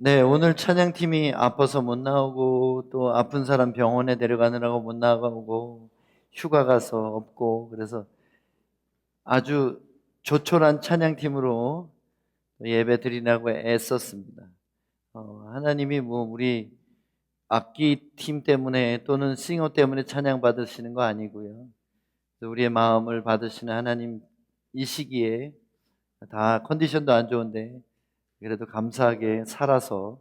네, 오늘 찬양팀이 아파서 못 나오고 또 아픈 사람 병원에 데려가느라고 못 나가고 휴가 가서 없고 그래서 아주 조촐한 찬양팀으로 예배 드리려고 애썼습니다. 하나님이 우리 악기 팀 때문에 또는 싱어 때문에 찬양 받으시는 거 아니고요. 우리의 마음을 받으시는 하나님, 이 시기에 다 컨디션도 안 좋은데 그래도 감사하게 살아서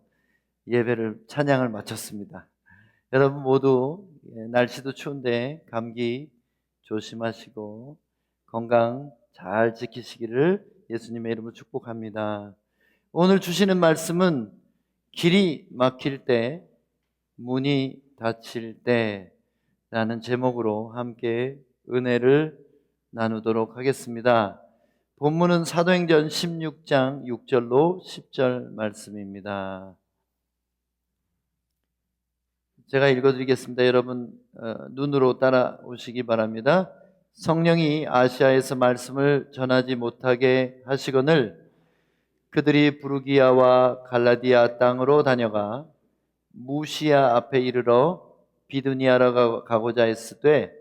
예배를 찬양을 마쳤습니다. 여러분 모두 날씨도 추운데 감기 조심하시고 건강 잘 지키시기를 예수님의 이름으로 축복합니다. 오늘 주시는 말씀은 길이 막힐 때, 문이 닫힐 때라는 제목으로 함께 은혜를 나누도록 하겠습니다. 본문은 사도행전 16장 6절로 10절 말씀입니다. 제가 읽어드리겠습니다. 여러분 눈으로 따라오시기 바랍니다. 성령이 아시아에서 말씀을 전하지 못하게 하시거늘 그들이 부르기아와 갈라디아 땅으로 다녀가 무시아 앞에 이르러 비두니아로 가고자 했으되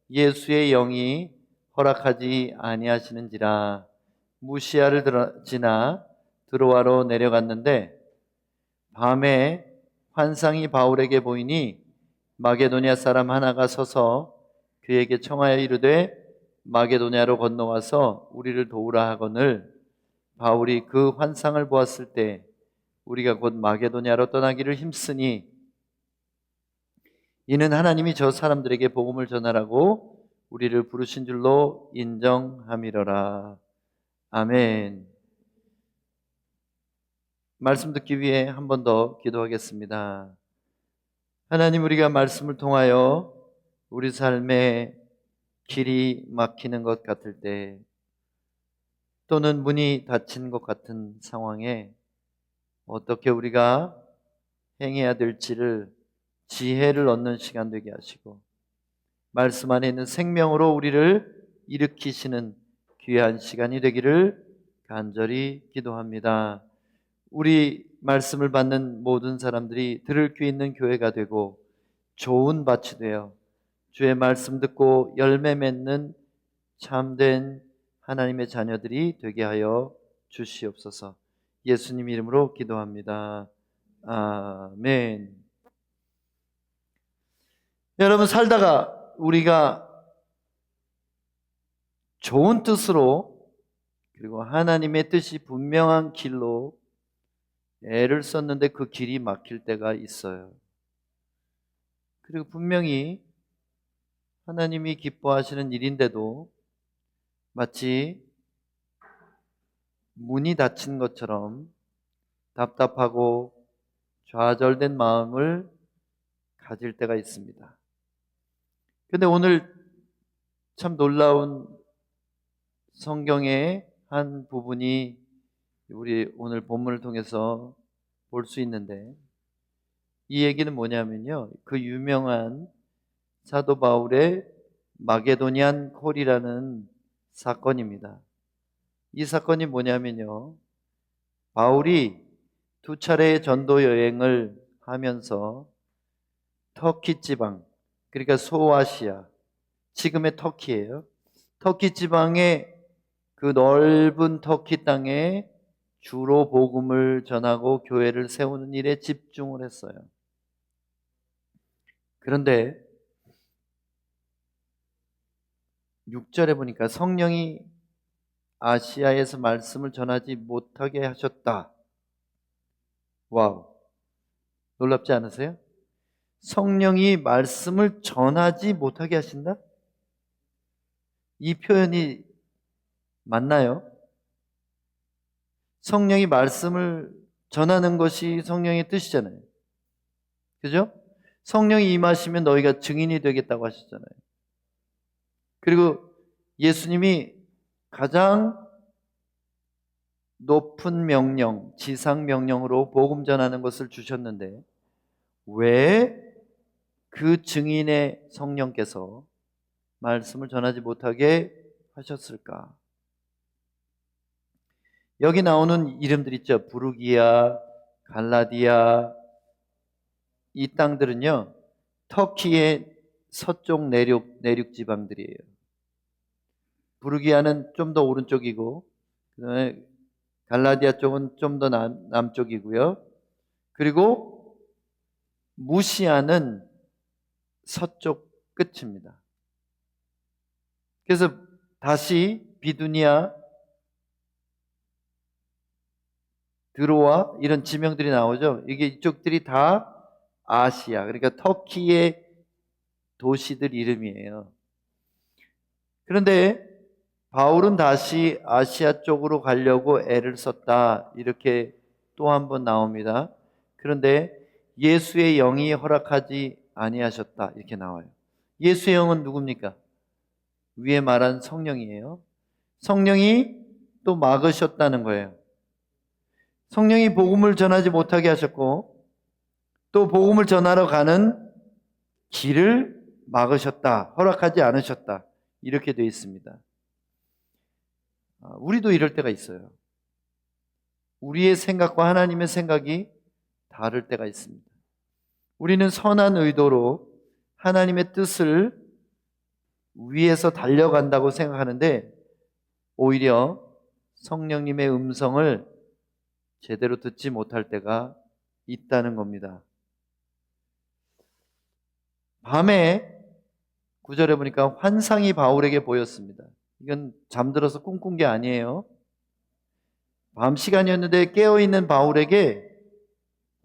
예수의 영이 허락하지 아니하시는지라. 무시아를 지나 드로아로 내려갔는데 밤에 환상이 바울에게 보이니 마게도냐 사람 하나가 서서 그에게 청하여 이르되 마게도냐로 건너와서 우리를 도우라 하거늘 바울이 그 환상을 보았을 때 우리가 곧 마게도냐로 떠나기를 힘쓰니 이는 하나님이 저 사람들에게 복음을 전하라고 우리를 부르신 줄로 인정함이로라. 아멘. 말씀 듣기 위해 한 번 더 기도하겠습니다. 하나님, 우리가 말씀을 통하여 우리 삶에 길이 막히는 것 같을 때 또는 문이 닫힌 것 같은 상황에 어떻게 우리가 행해야 될지를 지혜를 얻는 시간 되게 하시고 말씀 안에 있는 생명으로 우리를 일으키시는 귀한 시간이 되기를 간절히 기도합니다. 우리 말씀을 받는 모든 사람들이 들을 귀 있는 교회가 되고 좋은 밭이 되어 주의 말씀 듣고 열매 맺는 참된 하나님의 자녀들이 되게 하여 주시옵소서. 예수님 이름으로 기도합니다. 아멘. 여러분, 살다가 우리가 좋은 뜻으로 그리고 하나님의 뜻이 분명한 길로 애를 썼는데 그 길이 막힐 때가 있어요. 그리고 분명히 하나님이 기뻐하시는 일인데도 마치 문이 닫힌 것처럼 답답하고 좌절된 마음을 가질 때가 있습니다. 그런데 오늘 참 놀라운 성경의 한 부분이 우리 오늘 본문을 통해서 볼 수 있는데 이 얘기는 뭐냐면요, 그 유명한 사도 바울의 마게도니안 콜이라는 사건입니다. 이 사건이 뭐냐면요, 바울이 두 차례의 전도 여행을 하면서 터키 지방, 그러니까 소아시아, 지금의 터키예요. 터키 지방의 그 넓은 터키 땅에 주로 복음을 전하고 교회를 세우는 일에 집중을 했어요. 그런데 6절에 보니까 성령이 아시아에서 말씀을 전하지 못하게 하셨다. 와우, 놀랍지 않으세요? 성령이 말씀을 전하지 못하게 하신다? 이 표현이 맞나요? 성령이 말씀을 전하는 것이 성령의 뜻이잖아요. 그죠? 성령이 임하시면 너희가 증인이 되겠다고 하셨잖아요. 그리고 예수님이 가장 높은 명령, 지상 명령으로 복음 전하는 것을 주셨는데 왜 그 증인의 성령께서 말씀을 전하지 못하게 하셨을까? 여기 나오는 이름들 있죠. 부르기아, 갈라디아 이 땅들은요, 터키의 서쪽 내륙 지방들이에요. 부르기아는 좀 더 오른쪽이고, 그다음에 갈라디아 쪽은 좀 더 남쪽이고요. 그리고 무시아는 서쪽 끝입니다. 그래서 다시 비두니아, 드로아 이런 지명들이 나오죠. 이게 이쪽들이 다 아시아, 그러니까 터키의 도시들 이름이에요. 그런데 바울은 다시 아시아 쪽으로 가려고 애를 썼다, 이렇게 또 한 번 나옵니다. 그런데 예수의 영이 허락하지 아니하셨다, 이렇게 나와요. 예수의 영은 누굽니까? 위에 말한 성령이에요. 성령이 또 막으셨다는 거예요. 성령이 복음을 전하지 못하게 하셨고, 또 복음을 전하러 가는 길을 막으셨다, 허락하지 않으셨다, 이렇게 되어 있습니다. 우리도 이럴 때가 있어요. 우리의 생각과 하나님의 생각이 다를 때가 있습니다. 우리는 선한 의도로 하나님의 뜻을 위해서 달려간다고 생각하는데, 오히려 성령님의 음성을 제대로 듣지 못할 때가 있다는 겁니다. 밤에 9절에 보니까 환상이 바울에게 보였습니다. 이건 잠들어서 꿈꾼 게 아니에요. 밤 시간이었는데 깨어있는 바울에게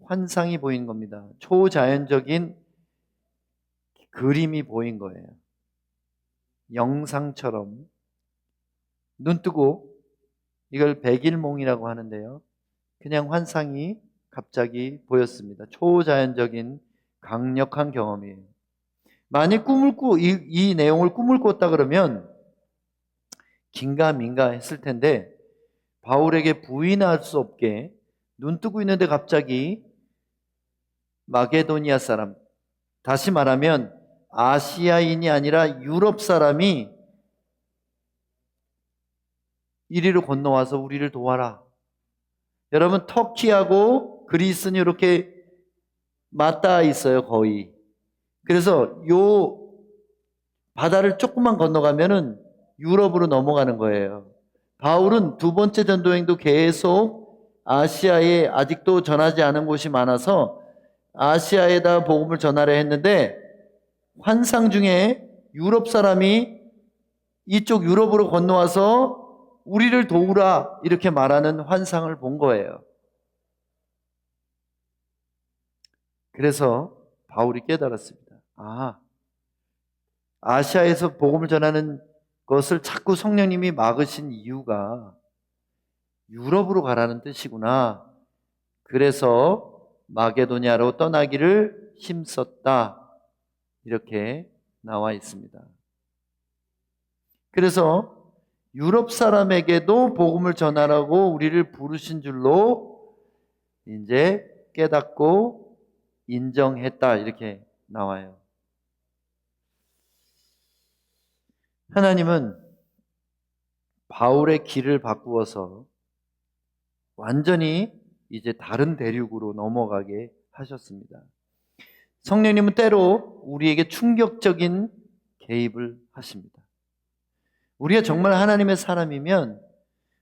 환상이 보인 겁니다. 초자연적인 그림이 보인 거예요. 영상처럼. 눈 뜨고, 이걸 백일몽이라고 하는데요, 그냥 환상이 갑자기 보였습니다. 초자연적인 강력한 경험이에요. 만약 이 내용을 꿈을 꿨다 그러면 긴가민가 했을 텐데, 바울에게 부인할 수 없게 눈 뜨고 있는데 갑자기 마게도니아 사람, 다시 말하면 아시아인이 아니라 유럽 사람이 이리로 건너와서 우리를 도와라. 여러분, 터키하고 그리스는 이렇게 맞닿아 있어요, 거의. 그래서 요 바다를 조금만 건너가면은 유럽으로 넘어가는 거예요. 바울은 두 번째 전도행도 계속 아시아에 아직도 전하지 않은 곳이 많아서 아시아에다 복음을 전하려 했는데, 환상 중에 유럽 사람이 이쪽 유럽으로 건너와서 우리를 도우라, 이렇게 말하는 환상을 본 거예요. 그래서 바울이 깨달았습니다. 아시아에서 복음을 전하는 것을 자꾸 성령님이 막으신 이유가 유럽으로 가라는 뜻이구나. 그래서 마게도냐로 떠나기를 힘썼다, 이렇게 나와 있습니다. 그래서 유럽 사람에게도 복음을 전하라고 우리를 부르신 줄로 이제 깨닫고 인정했다, 이렇게 나와요. 하나님은 바울의 길을 바꾸어서 완전히 이제 다른 대륙으로 넘어가게 하셨습니다. 성령님은 때로 우리에게 충격적인 개입을 하십니다. 우리가 정말 하나님의 사람이면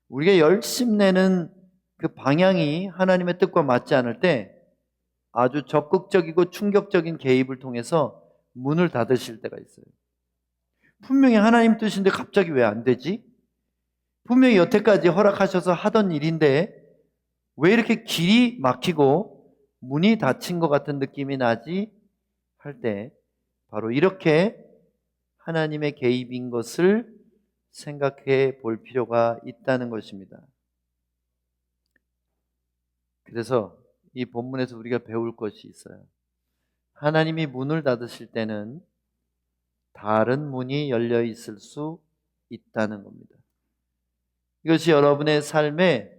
우리가 열심내는 그 방향이 하나님의 뜻과 맞지 않을 때 아주 적극적이고 충격적인 개입을 통해서 문을 닫으실 때가 있어요. 분명히 하나님 뜻인데 갑자기 왜 안 되지? 분명히 여태까지 허락하셔서 하던 일인데 왜 이렇게 길이 막히고 문이 닫힌 것 같은 느낌이 나지? 할 때 바로 이렇게 하나님의 개입인 것을 생각해 볼 필요가 있다는 것입니다. 그래서 이 본문에서 우리가 배울 것이 있어요. 하나님이 문을 닫으실 때는 다른 문이 열려 있을 수 있다는 겁니다. 이것이 여러분의 삶에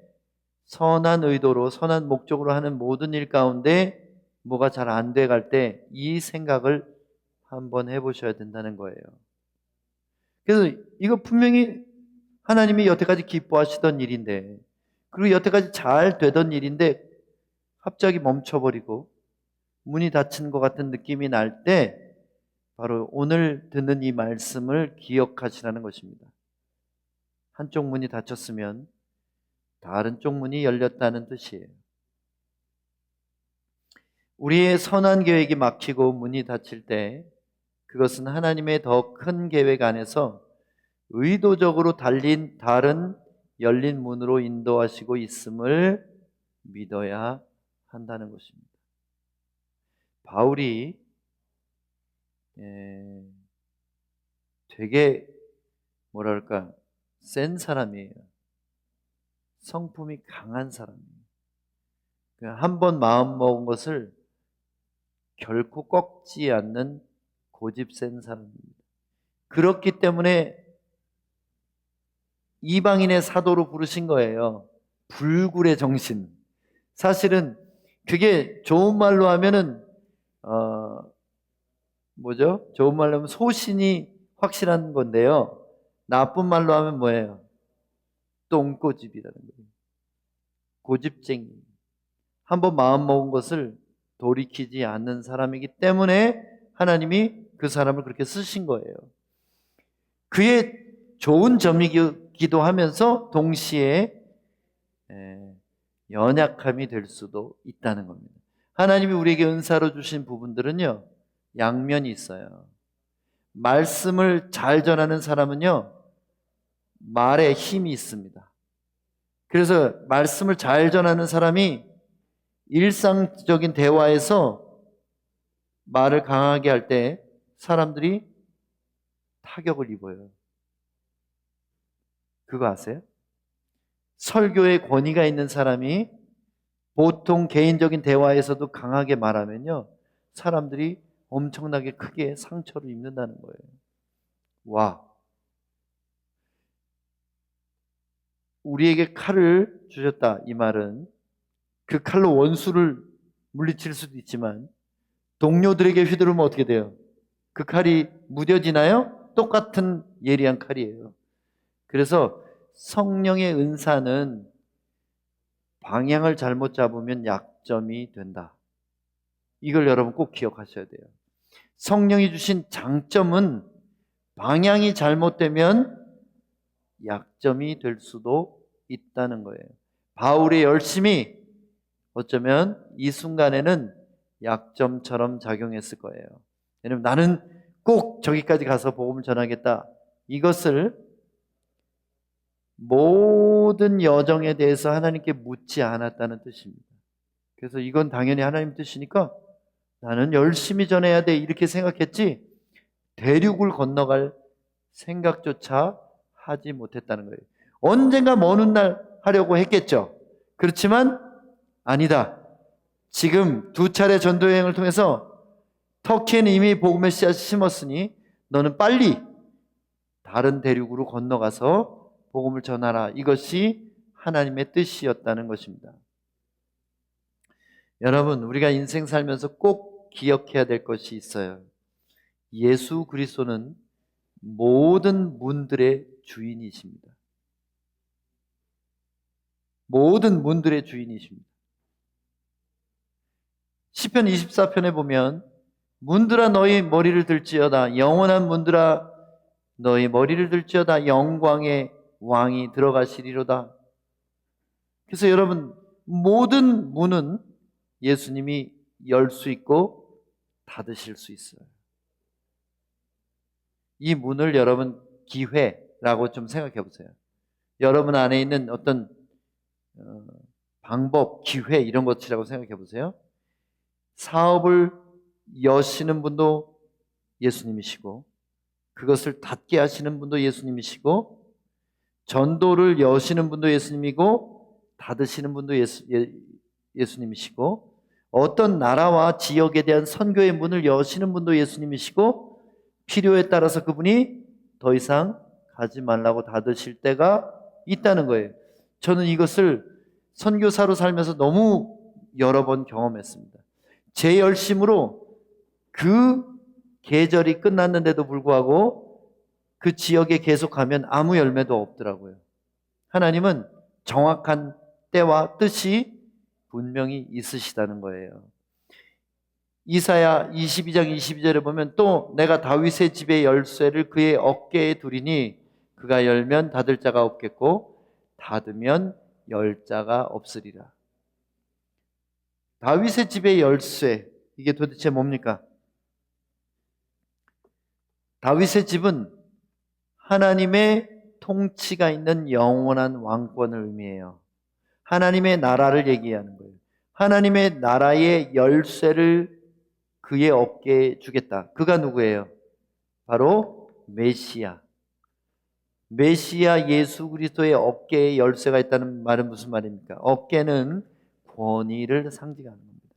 선한 의도로 선한 목적으로 하는 모든 일 가운데 뭐가 잘 안 돼 갈 때 이 생각을 한번 해보셔야 된다는 거예요. 그래서 이거 분명히 하나님이 여태까지 기뻐하시던 일인데, 그리고 여태까지 잘 되던 일인데 갑자기 멈춰버리고 문이 닫힌 것 같은 느낌이 날 때 바로 오늘 듣는 이 말씀을 기억하시라는 것입니다. 한쪽 문이 닫혔으면 다른 쪽 문이 열렸다는 뜻이에요. 우리의 선한 계획이 막히고 문이 닫힐 때 그것은 하나님의 더 큰 계획 안에서 의도적으로 달린 다른 열린 문으로 인도하시고 있음을 믿어야 한다는 것입니다. 바울이 되게 뭐랄까 센 사람이에요. 성품이 강한 사람이에요. 한 번 마음 먹은 것을 결코 꺾지 않는 고집 센 사람입니다. 그렇기 때문에 이방인의 사도로 부르신 거예요. 불굴의 정신. 사실은 그게 좋은 말로 하면은 좋은 말로 하면 소신이 확실한 건데요. 나쁜 말로 하면 뭐예요? 똥꼬집이라는 거예요. 고집쟁이. 한번 마음 먹은 것을 돌이키지 않는 사람이기 때문에 하나님이 그 사람을 그렇게 쓰신 거예요. 그의 좋은 점이기도 하면서 동시에 연약함이 될 수도 있다는 겁니다. 하나님이 우리에게 은사로 주신 부분들은요, 양면이 있어요. 말씀을 잘 전하는 사람은요, 말에 힘이 있습니다. 그래서 말씀을 잘 전하는 사람이 일상적인 대화에서 말을 강하게 할 때 사람들이 타격을 입어요. 그거 아세요? 설교에 권위가 있는 사람이 보통 개인적인 대화에서도 강하게 말하면요, 사람들이 엄청나게 크게 상처를 입는다는 거예요. 와, 우리에게 칼을 주셨다, 이 말은 그 칼로 원수를 물리칠 수도 있지만 동료들에게 휘두르면 어떻게 돼요? 그 칼이 무뎌지나요? 똑같은 예리한 칼이에요. 그래서 성령의 은사는 방향을 잘못 잡으면 약점이 된다. 이걸 여러분 꼭 기억하셔야 돼요. 성령이 주신 장점은 방향이 잘못되면 약점이 될 수도 있다는 거예요. 바울의 열심이 어쩌면 이 순간에는 약점처럼 작용했을 거예요. 왜냐면 나는 꼭 저기까지 가서 복음을 전하겠다. 이것을 모든 여정에 대해서 하나님께 묻지 않았다는 뜻입니다. 그래서 이건 당연히 하나님 뜻이니까 나는 열심히 전해야 돼 이렇게 생각했지 대륙을 건너갈 생각조차 하지 못했다는 거예요. 언젠가 먼 훗날 하려고 했겠죠. 그렇지만 아니다. 지금 2차례 전도 여행을 통해서 터키에는 이미 복음의 씨앗을 심었으니 너는 빨리 다른 대륙으로 건너가서 복음을 전하라. 이것이 하나님의 뜻이었다는 것입니다. 여러분, 우리가 인생 살면서 꼭 기억해야 될 것이 있어요. 예수 그리스도는 모든 문들의 주인이십니다. 모든 문들의 주인이십니다. 시편 24편에 보면 문들아 너희 머리를 들지어다, 영원한 문들아 너희 머리를 들지어다, 영광의 왕이 들어가시리로다. 그래서 여러분, 모든 문은 예수님이 열 수 있고 닫으실 수 있어요. 이 문을 여러분 기회라고 좀 생각해 보세요. 여러분 안에 있는 어떤 방법, 기회 이런 것이라고 생각해 보세요. 사업을 여시는 분도 예수님이시고 그것을 닫게 하시는 분도 예수님이시고 전도를 여시는 분도 예수님이고 닫으시는 분도 예수님이시고 어떤 나라와 지역에 대한 선교의 문을 여시는 분도 예수님이시고 필요에 따라서 그분이 더 이상 가지 말라고 닫으실 때가 있다는 거예요. 저는 이것을 선교사로 살면서 너무 여러 번 경험했습니다. 제 열심으로 그 계절이 끝났는데도 불구하고 그 지역에 계속하면 아무 열매도 없더라고요. 하나님은 정확한 때와 뜻이 분명히 있으시다는 거예요. 이사야 22장 22절에 보면 또 내가 다윗의 집의 열쇠를 그의 어깨에 두리니 그가 열면 닫을 자가 없겠고 닫으면 열 자가 없으리라. 다윗의 집의 열쇠, 이게 도대체 뭡니까? 다윗의 집은 하나님의 통치가 있는 영원한 왕권을 의미해요. 하나님의 나라를 얘기하는 거예요. 하나님의 나라의 열쇠를 그의 어깨에 주겠다. 그가 누구예요? 바로 메시아. 메시아 예수 그리스도의 어깨에 열쇠가 있다는 말은 무슨 말입니까? 어깨는 권위를 상징하는 겁니다.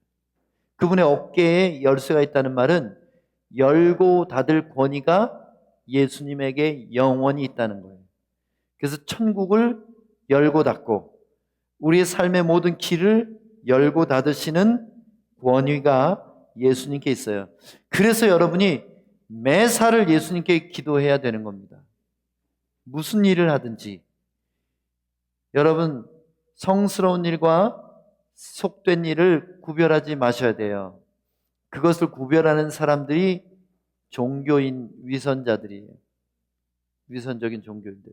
그분의 어깨에 열쇠가 있다는 말은 열고 닫을 권위가 예수님에게 영원히 있다는 거예요. 그래서 천국을 열고 닫고 우리의 삶의 모든 길을 열고 닫으시는 권위가 예수님께 있어요. 그래서 여러분이 매사를 예수님께 기도해야 되는 겁니다. 무슨 일을 하든지 여러분 성스러운 일과 속된 일을 구별하지 마셔야 돼요. 그것을 구별하는 사람들이 종교인 위선자들이에요. 위선적인 종교인들.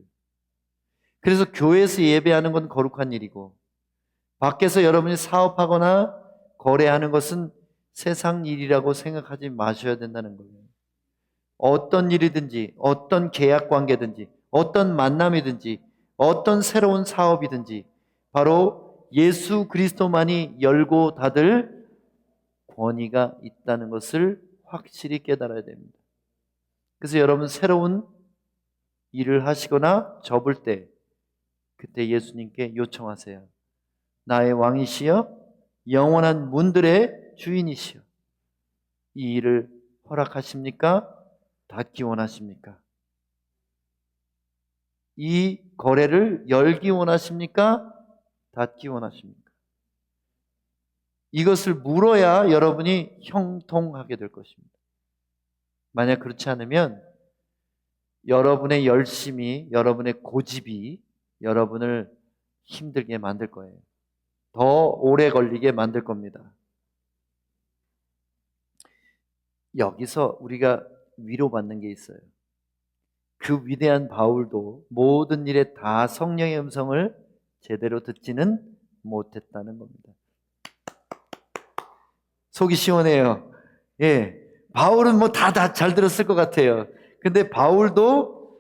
그래서 교회에서 예배하는 건 거룩한 일이고 밖에서 여러분이 사업하거나 거래하는 것은 세상 일이라고 생각하지 마셔야 된다는 거예요. 어떤 일이든지 어떤 계약 관계든지 어떤 만남이든지 어떤 새로운 사업이든지 바로 예수 그리스도만이 열고 닫을 권위가 있다는 것을 확실히 깨달아야 됩니다. 그래서 여러분 새로운 일을 하시거나 접을 때 그때 예수님께 요청하세요. 나의 왕이시여 영원한 문들의 주인이시여 이 일을 허락하십니까? 닫기 원하십니까? 이 거래를 열기 원하십니까? 닫기 원하십니까? 이것을 물어야 여러분이 형통하게 될 것입니다. 만약 그렇지 않으면 여러분의 열심이, 여러분의 고집이 여러분을 힘들게 만들 거예요. 더 오래 걸리게 만들 겁니다. 여기서 우리가 위로받는 게 있어요. 그 위대한 바울도 모든 일에 다 성령의 음성을 제대로 듣지는 못했다는 겁니다. 속이 시원해요. 예. 바울은 뭐 다 잘 들었을 것 같아요. 근데 바울도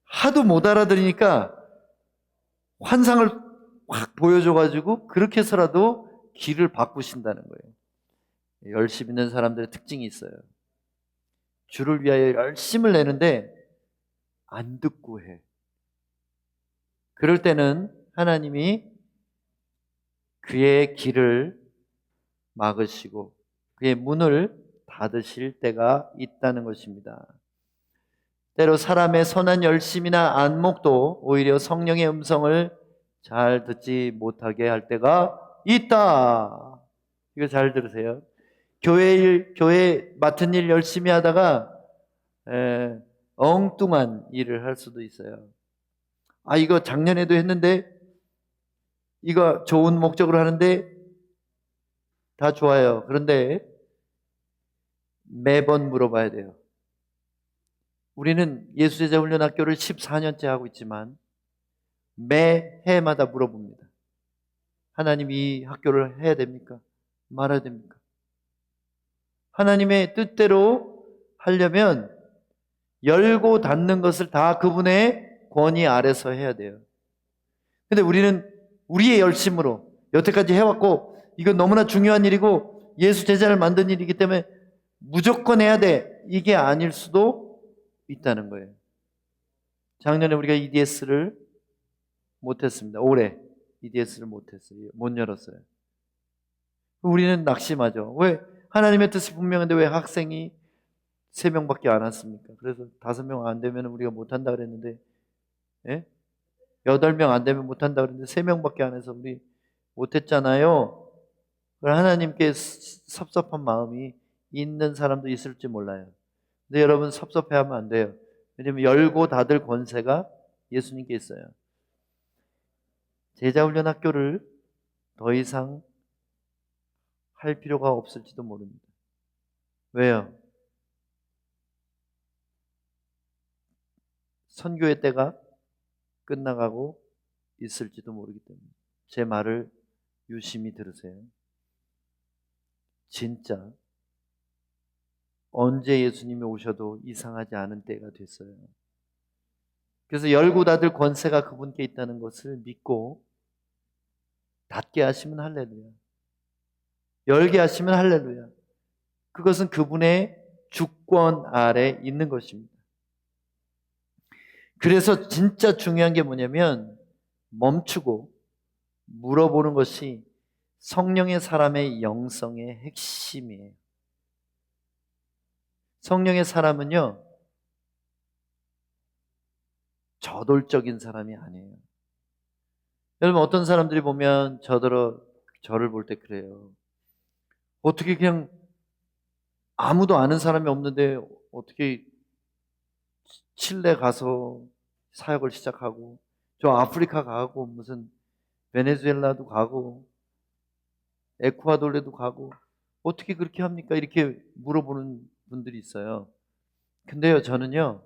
하도 못 알아들으니까 환상을 확 보여줘가지고 그렇게 해서라도 길을 바꾸신다는 거예요. 열심 있는 사람들의 특징이 있어요. 주를 위하여 열심을 내는데 안 듣고 해. 그럴 때는 하나님이 그의 길을 막으시고 그의 문을 닫으실 때가 있다는 것입니다. 때로 사람의 선한 열심이나 안목도 오히려 성령의 음성을 잘 듣지 못하게 할 때가 있다. 이거 잘 들으세요. 교회 맡은 일 열심히 하다가 엉뚱한 일을 할 수도 있어요. 아, 이거 작년에도 했는데 이거 좋은 목적으로 하는데 다 좋아요. 그런데 매번 물어봐야 돼요. 우리는 예수제자훈련학교를 14년째 하고 있지만 매해마다 물어봅니다. 하나님 이 학교를 해야 됩니까? 말아야 됩니까? 하나님의 뜻대로 하려면 열고 닫는 것을 다 그분의 권위 아래서 해야 돼요. 근데 우리는 우리의 열심으로 여태까지 해왔고 이건 너무나 중요한 일이고 예수 제자를 만든 일이기 때문에 무조건 해야 돼. 이게 아닐 수도 있다는 거예요. 작년에 우리가 EDS를 못했습니다. 올해 EDS를 못했어요. 못 열었어요. 우리는 낙심하죠. 왜? 하나님의 뜻이 분명한데 왜 학생이 3명밖에 안 왔습니까? 그래서 5명 안 되면 우리가 못한다 그랬는데, 예? 8명 안 되면 못한다 그랬는데 3명밖에 안 해서 우리 못했잖아요. 하나님께 섭섭한 마음이 있는 사람도 있을지 몰라요. 근데 여러분 섭섭해하면 안 돼요. 왜냐하면 열고 닫을 권세가 예수님께 있어요. 제자훈련 학교를 더 이상 할 필요가 없을지도 모릅니다. 왜요? 선교의 때가 끝나가고 있을지도 모르기 때문에 제 말을 유심히 들으세요. 진짜 언제 예수님이 오셔도 이상하지 않은 때가 됐어요. 그래서 열고 닫을 권세가 그분께 있다는 것을 믿고 닫게 하시면 할렐루야, 열게 하시면 할렐루야. 그것은 그분의 주권 아래 있는 것입니다. 그래서 진짜 중요한 게 뭐냐면 멈추고 물어보는 것이 성령의 사람의 영성의 핵심이에요. 성령의 사람은요, 저돌적인 사람이 아니에요. 여러분, 어떤 사람들이 보면 저를 볼 때 그래요. 어떻게 그냥 아무도 아는 사람이 없는데 어떻게 칠레 가서 사역을 시작하고, 저 아프리카 가고, 무슨 베네수엘라도 가고, 에쿠아도르도 가고, 어떻게 그렇게 합니까? 이렇게 물어보는 분들이 있어요. 근데요, 저는요,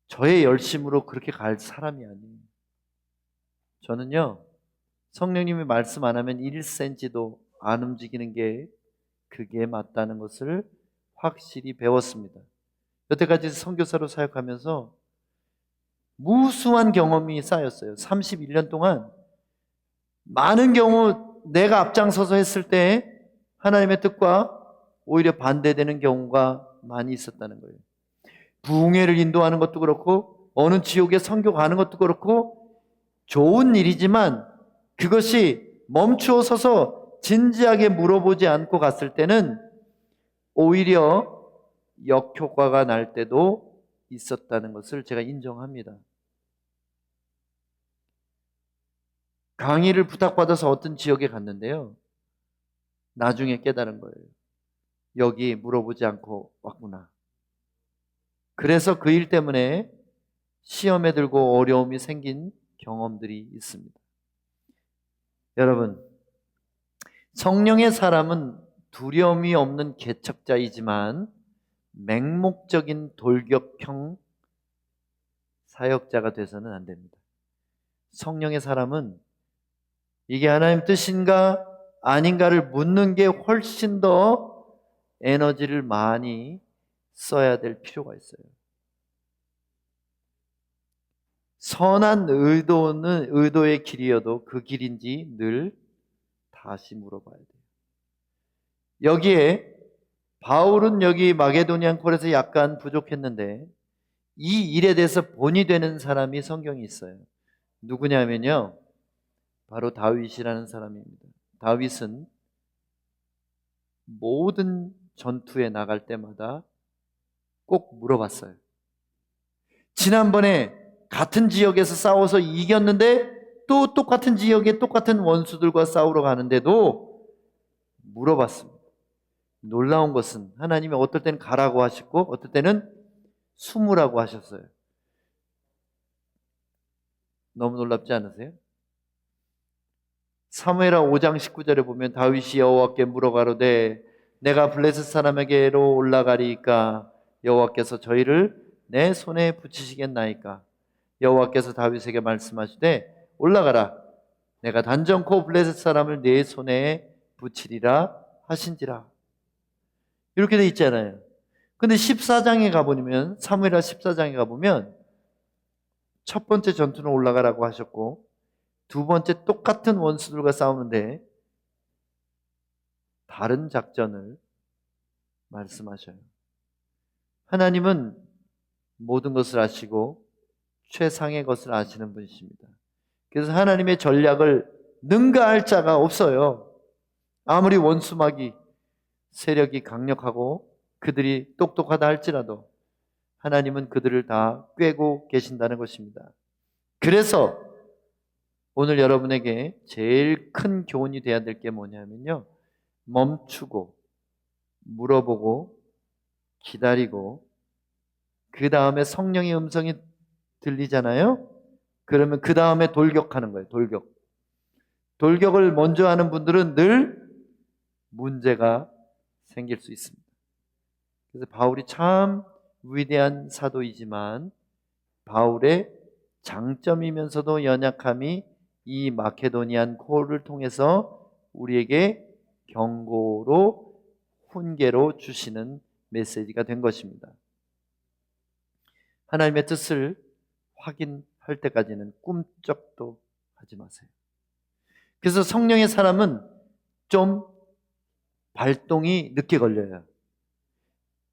저의 열심으로 그렇게 갈 사람이 아니에요. 저는요, 성령님이 말씀 안 하면 1cm도 안 움직이는 게 그게 맞다는 것을 확실히 배웠습니다. 여태까지 선교사로 사역하면서 무수한 경험이 쌓였어요. 31년 동안 많은 경우 내가 앞장서서 했을 때 하나님의 뜻과 오히려 반대되는 경우가 많이 있었다는 거예요. 부흥회를 인도하는 것도 그렇고 어느 지역에 선교 가는 것도 그렇고 좋은 일이지만 그것이 멈추어 서서 진지하게 물어보지 않고 갔을 때는 오히려 역효과가 날 때도 있었다는 것을 제가 인정합니다. 강의를 부탁받아서 어떤 지역에 갔는데요, 나중에 깨달은 거예요. 여기 물어보지 않고 왔구나. 그래서 그 일 때문에 시험에 들고 어려움이 생긴 경험들이 있습니다. 여러분, 성령의 사람은 두려움이 없는 개척자이지만 맹목적인 돌격형 사역자가 돼서는 안 됩니다. 성령의 사람은 이게 하나님 뜻인가 아닌가를 묻는 게 훨씬 더 에너지를 많이 써야 될 필요가 있어요. 선한 의도의 길이어도 그 길인지 늘 다시 물어봐야 돼요. 여기에 바울은 여기 마게도니안 콜에서 약간 부족했는데 이 일에 대해서 본이 되는 사람이 성경에 있어요. 누구냐면요, 바로 다윗이라는 사람입니다. 다윗은 모든 전투에 나갈 때마다 꼭 물어봤어요. 지난번에 같은 지역에서 싸워서 이겼는데 또 똑같은 지역에 똑같은 원수들과 싸우러 가는데도 물어봤습니다. 놀라운 것은 하나님이 어떨 때는 가라고 하시고 어떨 때는 숨으라고 하셨어요. 너무 놀랍지 않으세요? 사무엘하 5장 19절에 보면 다윗이 여호와께 물어가로되 내가 블레셋 사람에게로 올라가리이까 여호와께서 저희를 내 손에 붙이시겠나이까. 여호와께서 다윗에게 말씀하시되 올라가라, 내가 단정코 블레셋 사람을 내 손에 붙이리라 하신지라. 이렇게 돼 있잖아요. 근데 14장에 가보면, 사무엘하 14장에 가보면 첫 번째 전투는 올라가라고 하셨고 두 번째 똑같은 원수들과 싸우는데 다른 작전을 말씀하셔요. 하나님은 모든 것을 아시고 최상의 것을 아시는 분이십니다. 그래서 하나님의 전략을 능가할 자가 없어요. 아무리 원수마귀 세력이 강력하고 그들이 똑똑하다 할지라도 하나님은 그들을 다 꿰고 계신다는 것입니다. 그래서 오늘 여러분에게 제일 큰 교훈이 되어야 될 게 뭐냐면요, 멈추고 물어보고 기다리고 그 다음에 성령의 음성이 들리잖아요. 그러면 그 다음에 돌격하는 거예요. 돌격을 먼저 하는 분들은 늘 문제가 생길 수 있습니다. 그래서 바울이 참 위대한 사도이지만 바울의 장점이면서도 연약함이 이 마케도니안 콜을 통해서 우리에게 경고로 훈계로 주시는 메시지가 된 것입니다. 하나님의 뜻을 확인할 때까지는 꿈쩍도 하지 마세요. 그래서 성령의 사람은 좀 발동이 늦게 걸려요.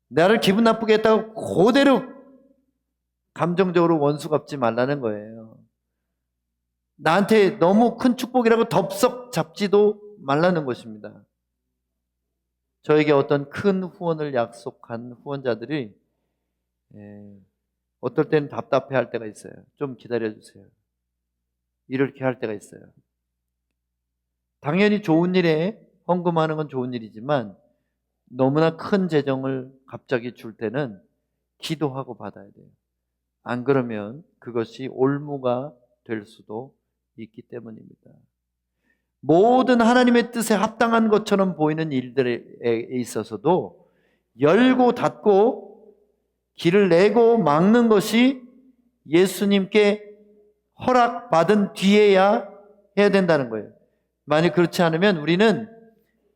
나를 기분 나쁘게 했다고 그대로 감정적으로 원수 갚지 말라는 거예요. 나한테 너무 큰 축복이라고 덥석 잡지도 말라는 것입니다. 저에게 어떤 큰 후원을 약속한 후원자들이 어떨 때는 답답해 할 때가 있어요. 좀 기다려주세요. 이렇게 할 때가 있어요. 당연히 좋은 일에 헌금하는 건 좋은 일이지만 너무나 큰 재정을 갑자기 줄 때는 기도하고 받아야 돼요. 안 그러면 그것이 올무가 될 수도 있기 때문입니다. 모든 하나님의 뜻에 합당한 것처럼 보이는 일들에 있어서도 열고 닫고 길을 내고 막는 것이 예수님께 허락받은 뒤에야 해야 된다는 거예요. 만약 그렇지 않으면 우리는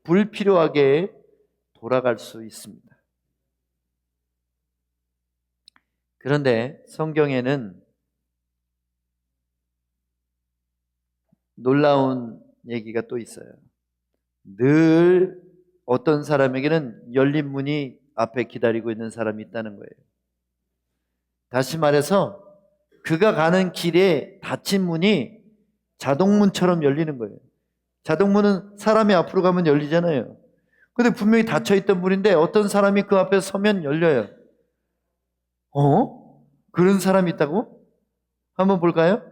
불필요하게 돌아갈 수 있습니다. 그런데 성경에는 놀라운 얘기가 또 있어요. 늘 어떤 사람에게는 열린 문이 앞에 기다리고 있는 사람이 있다는 거예요. 다시 말해서 그가 가는 길에 닫힌 문이 자동문처럼 열리는 거예요. 자동문은 사람이 앞으로 가면 열리잖아요. 근데 분명히 닫혀있던 문인데 어떤 사람이 그 앞에 서면 열려요. 그런 사람이 있다고? 한번 볼까요?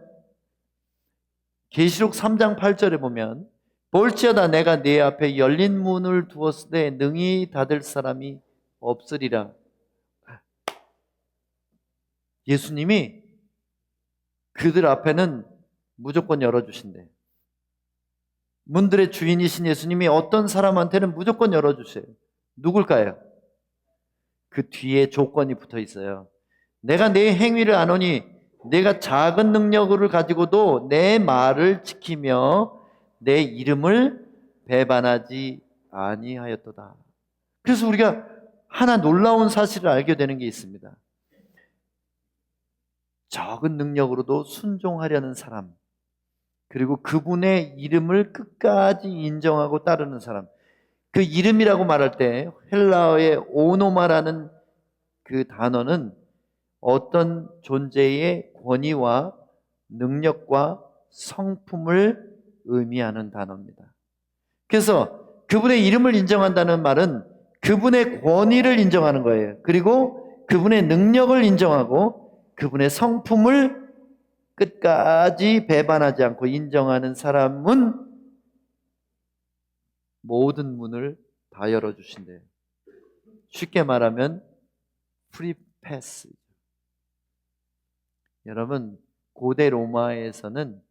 계시록 3장 8절에 보면 볼지어다 내가 네 앞에 열린 문을 두었을 때 능히 닫을 사람이 없으리라. 예수님이 그들 앞에는 무조건 열어주신대. 문들의 주인이신 예수님이 어떤 사람한테는 무조건 열어주세요. 누굴까요? 그 뒤에 조건이 붙어 있어요. 내가 내 행위를 아노니 내가 작은 능력을 가지고도 내 말을 지키며 내 이름을 배반하지 아니하였도다. 그래서 우리가 하나 놀라운 사실을 알게 되는 게 있습니다. 적은 능력으로도 순종하려는 사람, 그리고 그분의 이름을 끝까지 인정하고 따르는 사람. 그 이름이라고 말할 때 헬라어의 오노마라는 그 단어는 어떤 존재의 권위와 능력과 성품을 의미하는 단어입니다. 그래서 그분의 이름을 인정한다는 말은 그분의 권위를 인정하는 거예요. 그리고 그분의 능력을 인정하고 그분의 성품을 끝까지 배반하지 않고 인정하는 사람은 모든 문을 다 열어주신대요. 쉽게 말하면 프리 패스. 여러분, 고대 로마에서는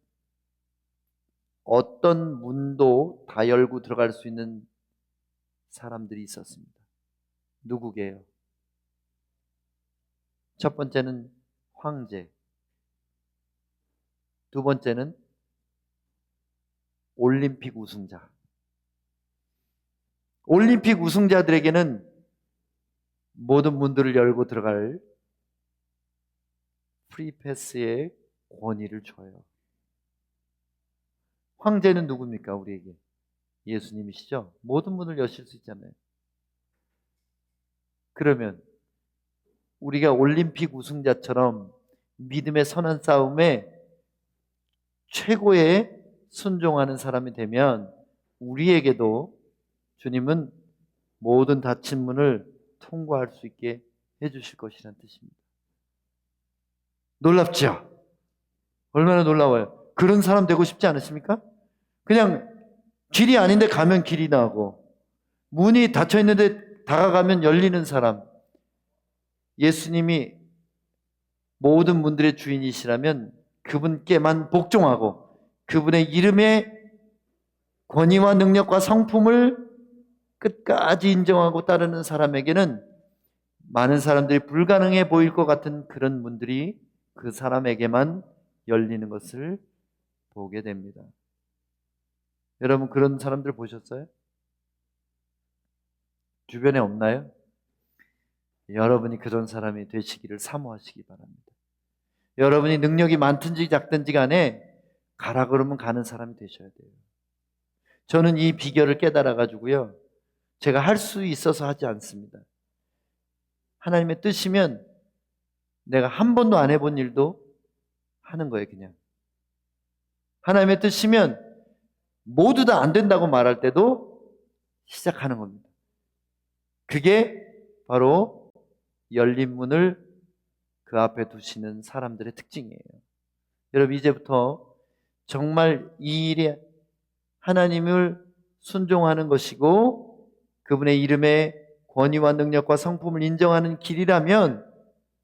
어떤 문도 다 열고 들어갈 수 있는 사람들이 있었습니다. 누구게요? 첫 번째는 황제, 두 번째는 올림픽 우승자. 올림픽 우승자들에게는 모든 문들을 열고 들어갈 프리패스의 권위를 줘요. 황제는 누굽니까? 우리에게 예수님이시죠? 모든 문을 여실 수 있잖아요. 그러면 우리가 올림픽 우승자처럼 믿음의 선한 싸움에 최고의 순종하는 사람이 되면 우리에게도 주님은 모든 닫힌 문을 통과할 수 있게 해주실 것이라는 뜻입니다. 놀랍죠? 얼마나 놀라워요. 그런 사람 되고 싶지 않으십니까? 그냥 길이 아닌데 가면 길이 나고 문이 닫혀 있는데 다가가면 열리는 사람. 예수님이 모든 문들의 주인이시라면 그분께만 복종하고 그분의 이름에 권위와 능력과 성품을 끝까지 인정하고 따르는 사람에게는 많은 사람들이 불가능해 보일 것 같은 그런 문들이 그 사람에게만 열리는 것을 보게 됩니다. 여러분, 그런 사람들 보셨어요? 주변에 없나요? 여러분이 그런 사람이 되시기를 사모하시기 바랍니다. 여러분이 능력이 많든지 작든지 간에 가라 그러면 가는 사람이 되셔야 돼요. 저는 이 비결을 깨달아 가지고요, 제가 할 수 있어서 하지 않습니다. 하나님의 뜻이면 내가 한 번도 안 해본 일도 하는 거예요. 그냥 하나님의 뜻이면 모두 다 안 된다고 말할 때도 시작하는 겁니다. 그게 바로 열린 문을 그 앞에 두시는 사람들의 특징이에요. 여러분, 이제부터 정말 이 일에 하나님을 순종하는 것이고 그분의 이름에 권위와 능력과 성품을 인정하는 길이라면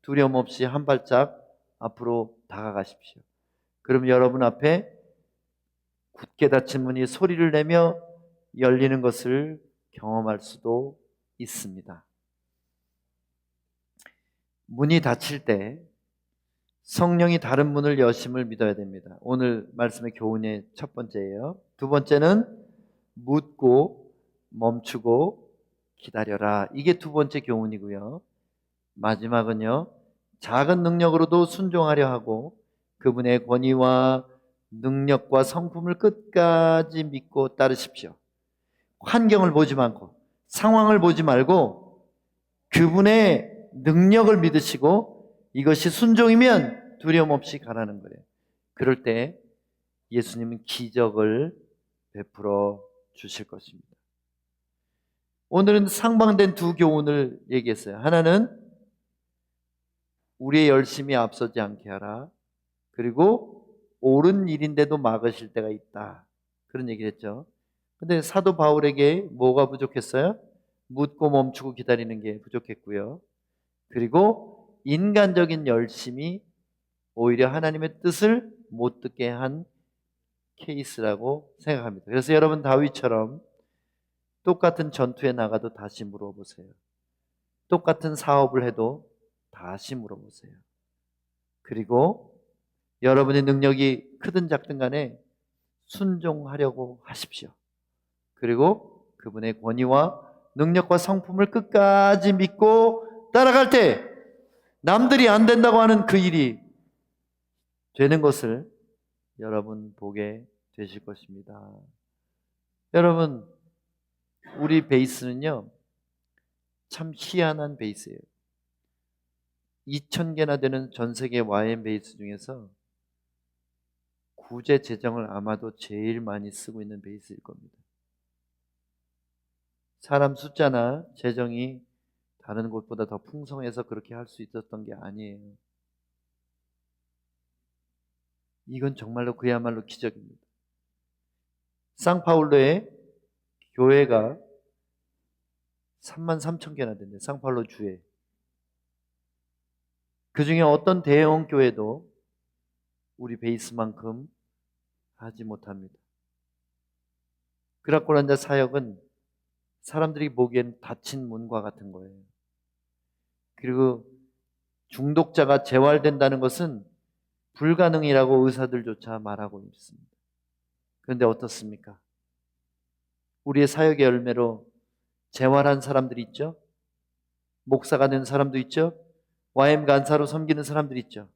두려움 없이 한 발짝 앞으로 다가가십시오. 그럼 여러분 앞에 굳게 닫힌 문이 소리를 내며 열리는 것을 경험할 수도 있습니다. 문이 닫힐 때 성령이 다른 문을 여심을 믿어야 됩니다. 오늘 말씀의 교훈의 첫 번째예요. 두 번째는 묻고 멈추고 기다려라. 이게 두 번째 교훈이고요. 마지막은요, 작은 능력으로도 순종하려 하고 그분의 권위와 능력과 성품을 끝까지 믿고 따르십시오. 환경을 보지 말고, 상황을 보지 말고 그분의 능력을 믿으시고 이것이 순종이면 두려움 없이 가라는 거예요. 그럴 때 예수님은 기적을 베풀어 주실 것입니다. 오늘은 상반된 두 교훈을 얘기했어요. 하나는 우리의 열심이 앞서지 않게 하라. 그리고 옳은 일인데도 막으실 때가 있다. 그런 얘기를 했죠. 근데 사도 바울에게 뭐가 부족했어요? 묻고 멈추고 기다리는 게 부족했고요. 그리고 인간적인 열심이 오히려 하나님의 뜻을 못 듣게 한 케이스라고 생각합니다. 그래서 여러분, 다윗처럼 똑같은 전투에 나가도 다시 물어보세요. 똑같은 사업을 해도 다시 물어보세요. 그리고 여러분의 능력이 크든 작든 간에 순종하려고 하십시오. 그리고 그분의 권위와 능력과 성품을 끝까지 믿고 따라갈 때 남들이 안 된다고 하는 그 일이 되는 것을 여러분 보게 되실 것입니다. 여러분, 우리 베이스는요, 참 희한한 베이스예요. 2,000개나 되는 전 세계 YM 베이스 중에서 구제 재정을 아마도 제일 많이 쓰고 있는 베이스일 겁니다. 사람 숫자나 재정이 다른 곳보다 더 풍성해서 그렇게 할 수 있었던 게 아니에요. 이건 정말로 그야말로 기적입니다. 상파울루의 교회가 33,000개나 된대요. 상파울루 주에. 그 중에 어떤 대형 교회도 우리 베이스만큼 하지 못합니다. 그라콜란자 사역은 사람들이 보기엔 닫힌 문과 같은 거예요. 그리고 중독자가 재활된다는 것은 불가능이라고 의사들조차 말하고 있습니다. 그런데 어떻습니까? 우리의 사역의 열매로 재활한 사람들이 있죠? 목사가 된 사람도 있죠? YM 간사로 섬기는 사람들이 있죠?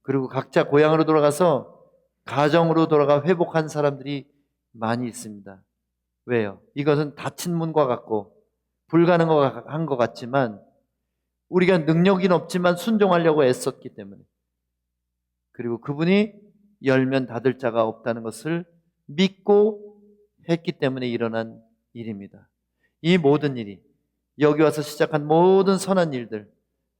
그리고 각자 고향으로 돌아가서 가정으로 돌아가 회복한 사람들이 많이 있습니다. 왜요? 이것은 닫힌 문과 같고 불가능한 것 같지만 우리가 능력이 없지만 순종하려고 애썼기 때문에, 그리고 그분이 열면 닫을 자가 없다는 것을 믿고 했기 때문에 일어난 일입니다. 이 모든 일이, 여기 와서 시작한 모든 선한 일들,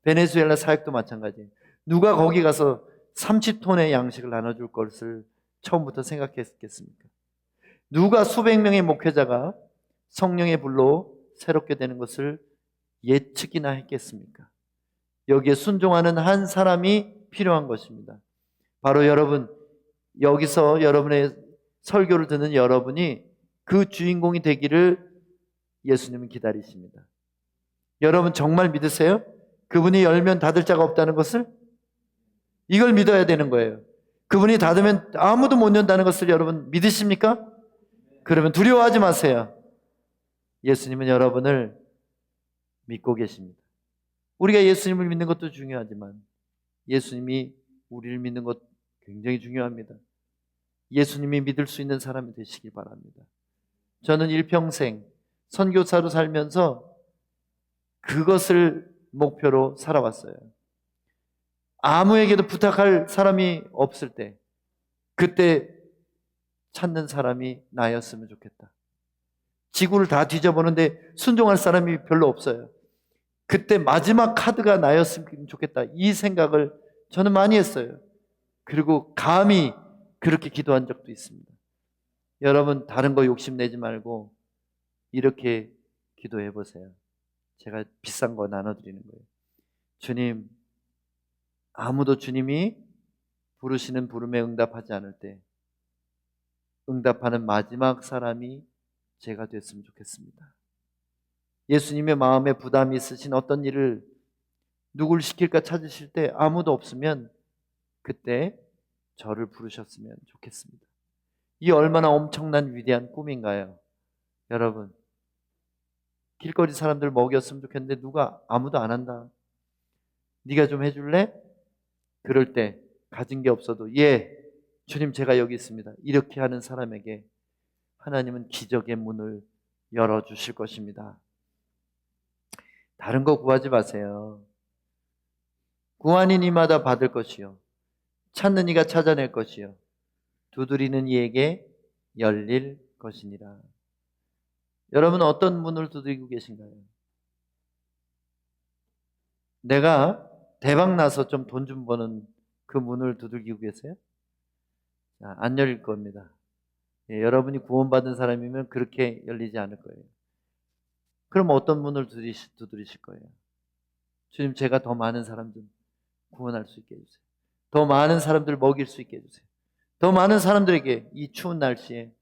베네수엘라 사역도 마찬가지예요. 누가 거기 가서 30톤의 양식을 나눠줄 것을 처음부터 생각했겠습니까? 누가 수백 명의 목회자가 성령의 불로 새롭게 되는 것을 예측이나 했겠습니까? 여기에 순종하는 한 사람이 필요한 것입니다. 바로 여러분, 여기서 여러분의 설교를 듣는 여러분이 그 주인공이 되기를 예수님은 기다리십니다. 여러분 정말 믿으세요? 그분이 열면 닫을 자가 없다는 것을? 이걸 믿어야 되는 거예요. 그분이 닫으면 아무도 못 연다는 것을 여러분 믿으십니까? 그러면 두려워하지 마세요. 예수님은 여러분을 믿고 계십니다. 우리가 예수님을 믿는 것도 중요하지만 예수님이 우리를 믿는 것 굉장히 중요합니다. 예수님이 믿을 수 있는 사람이 되시길 바랍니다. 저는 일평생 선교사로 살면서 그것을 목표로 살아왔어요. 아무에게도 부탁할 사람이 없을 때 그때 찾는 사람이 나였으면 좋겠다. 지구를 다 뒤져보는데 순종할 사람이 별로 없어요. 그때 마지막 카드가 나였으면 좋겠다. 이 생각을 저는 많이 했어요. 그리고 감히 그렇게 기도한 적도 있습니다. 여러분 다른 거 욕심내지 말고 이렇게 기도해 보세요. 제가 비싼 거 나눠드리는 거예요. 주님, 아무도 주님이 부르시는 부름에 응답하지 않을 때 응답하는 마지막 사람이 제가 됐으면 좋겠습니다. 예수님의 마음에 부담이 있으신 어떤 일을 누굴 시킬까 찾으실 때 아무도 없으면 그때 저를 부르셨으면 좋겠습니다. 이 얼마나 엄청난 위대한 꿈인가요? 여러분, 길거리 사람들 먹였으면 좋겠는데 누가 아무도 안 한다. 네가 좀 해줄래? 그럴 때 가진 게 없어도 예, 주님 제가 여기 있습니다. 이렇게 하는 사람에게 하나님은 기적의 문을 열어주실 것입니다. 다른 거 구하지 마세요. 구하는 이마다 받을 것이요 찾는 이가 찾아낼 것이요 두드리는 이에게 열릴 것이니라. 여러분 어떤 문을 두드리고 계신가요? 내가 대박 나서 좀 돈 좀 버는 그 문을 두들기고 계세요? 안 열릴 겁니다. 예, 여러분이 구원받은 사람이면 그렇게 열리지 않을 거예요. 그럼 어떤 문을 두드리실 거예요? 주님 제가 더 많은 사람들 구원할 수 있게 해주세요. 더 많은 사람들 먹일 수 있게 해주세요. 더 많은 사람들에게 이 추운 날씨에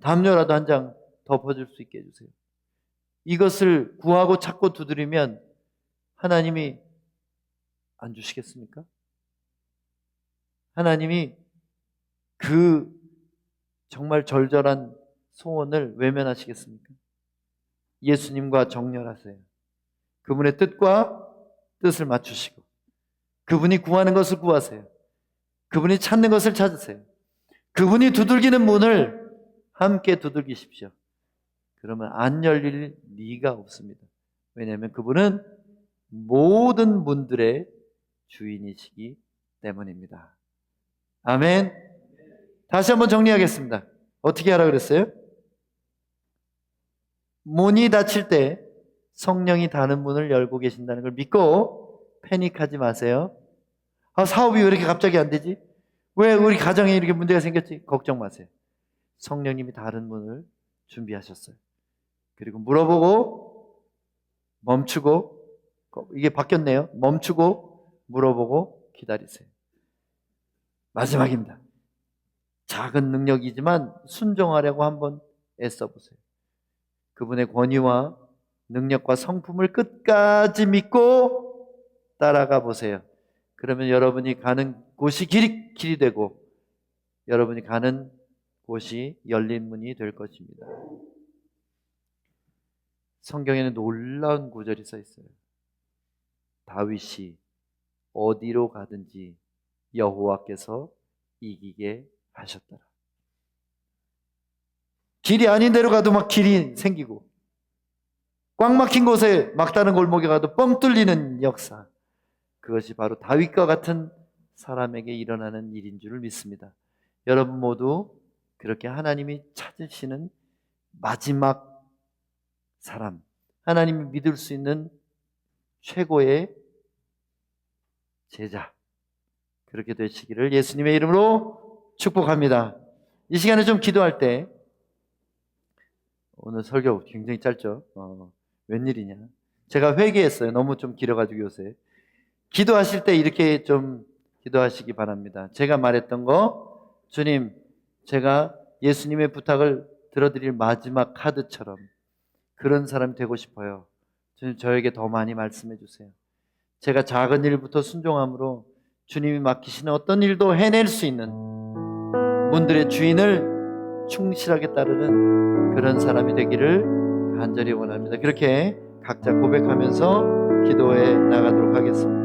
담요라도 한 장 덮어줄 수 있게 해주세요. 이것을 구하고 찾고 두드리면 하나님이 안 주시겠습니까? 하나님이 그 정말 절절한 소원을 외면하시겠습니까? 예수님과 정렬하세요. 그분의 뜻을 맞추시고 그분이 구하는 것을 구하세요. 그분이 찾는 것을 찾으세요. 그분이 두들기는 문을 함께 두들기십시오. 그러면 안 열릴 리가 없습니다. 왜냐하면 그분은 모든 문들의 주인이시기 때문입니다. 아멘. 다시 한번 정리하겠습니다. 어떻게 하라 그랬어요? 문이 닫힐 때 성령이 닫는 문을 열고 계신다는 걸 믿고 패닉하지 마세요. 사업이 왜 이렇게 갑자기 안 되지? 왜 우리 가정에 이렇게 문제가 생겼지? 걱정 마세요. 성령님이 다른 문을 준비하셨어요. 그리고 물어보고 멈추고, 이게 바뀌었네요. 멈추고 물어보고 기다리세요. 마지막입니다. 작은 능력이지만 순종하려고 한번 애써보세요. 그분의 권위와 능력과 성품을 끝까지 믿고 따라가 보세요. 그러면 여러분이 가는 곳이 길이 되고 여러분이 가는 곳이 열린 문이 될 것입니다. 성경에는 놀라운 구절이 써 있어요. 다윗이 어디로 가든지 여호와께서 이기게 하셨더라. 길이 아닌 데로 가도 막 길이 생기고 꽉 막힌 곳에 막다른 골목에 가도 뻥 뚫리는 역사. 그것이 바로 다윗과 같은 사람에게 일어나는 일인 줄을 믿습니다. 여러분 모두 그렇게 하나님이 찾으시는 마지막 사람, 하나님이 믿을 수 있는 최고의 제자, 그렇게 되시기를 예수님의 이름으로 축복합니다. 이 시간에 좀 기도할 때, 오늘 설교 굉장히 짧죠? 웬일이냐? 제가 회개했어요. 너무 좀 길어가지고 요새. 기도하실 때 이렇게 좀 기도하시기 바랍니다. 제가 말했던 거, 주님, 제가 예수님의 부탁을 들어드릴 마지막 카드처럼 그런 사람이 되고 싶어요. 주님, 저에게 더 많이 말씀해 주세요. 제가 작은 일부터 순종함으로 주님이 맡기시는 어떤 일도 해낼 수 있는 문들의 주인을 충실하게 따르는 그런 사람이 되기를 간절히 원합니다. 그렇게 각자 고백하면서 기도해 나가도록 하겠습니다.